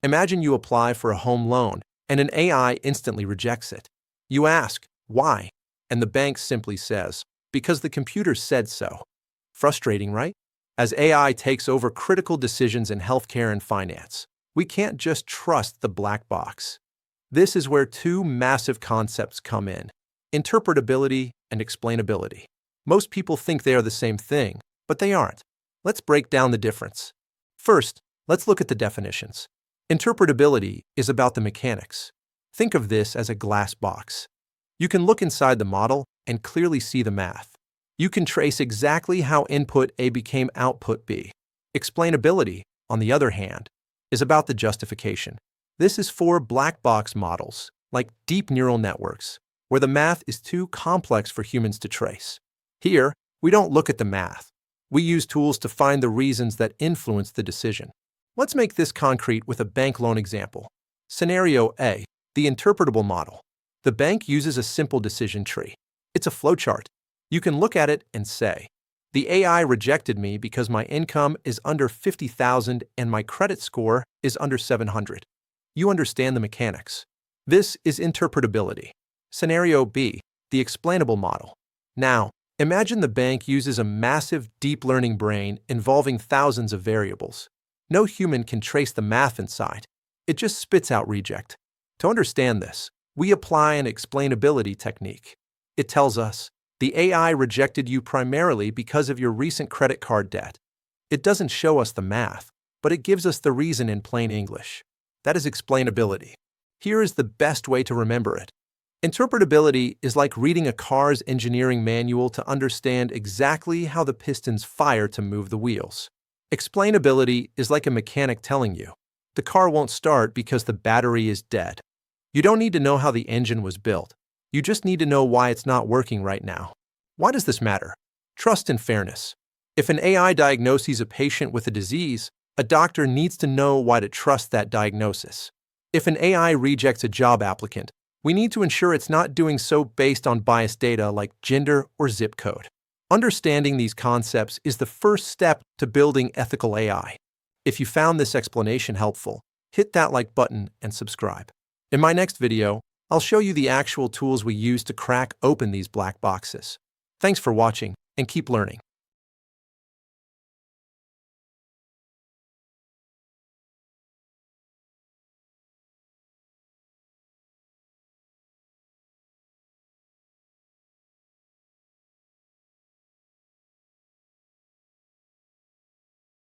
Imagine you apply for a home loan and an AI instantly rejects it. You ask, why? And the bank simply says, because the computer said so. Frustrating, right? As AI takes over critical decisions in healthcare and finance, we can't just trust the black box. This is where two massive concepts come in: interpretability and explainability. Most people think they are the same thing, but they aren't. Let's break down the difference. First, let's look at the definitions. Interpretability is about the mechanics. Think of this as a glass box. You can look inside the model and clearly see the math. You can trace exactly how input A became output B. Explainability, on the other hand, is about the justification. This is for black box models, like deep neural networks, where the math is too complex for humans to trace. Here, we don't look at the math. We use tools to find the reasons that influence the decision. Let's make this concrete with a bank loan example. Scenario A, the interpretable model. The bank uses a simple decision tree. It's a flowchart. You can look at it and say, the AI rejected me because my income is under 50,000 and my credit score is under 700. You understand the mechanics. This is interpretability. Scenario B, the explainable model. Now, imagine the bank uses a massive deep learning brain involving thousands of variables. No human can trace the math inside. It just spits out reject. To understand this, we apply an explainability technique. It tells us, the AI rejected you primarily because of your recent credit card debt. It doesn't show us the math, but it gives us the reason in plain English. That is explainability. Here is the best way to remember it. Interpretability is like reading a car's engineering manual to understand exactly how the pistons fire to move the wheels. Explainability is like a mechanic telling you, the car won't start because the battery is dead. You don't need to know how the engine was built. You just need to know why it's not working right now. Why does this matter? Trust and fairness. If an AI diagnoses a patient with a disease, a doctor needs to know why to trust that diagnosis. If an AI rejects a job applicant, we need to ensure it's not doing so based on biased data like gender or zip code. Understanding these concepts is the first step to building ethical AI. If you found this explanation helpful, hit that like button and subscribe. In my next video, I'll show you the actual tools we use to crack open these black boxes. Thanks for watching, and keep learning.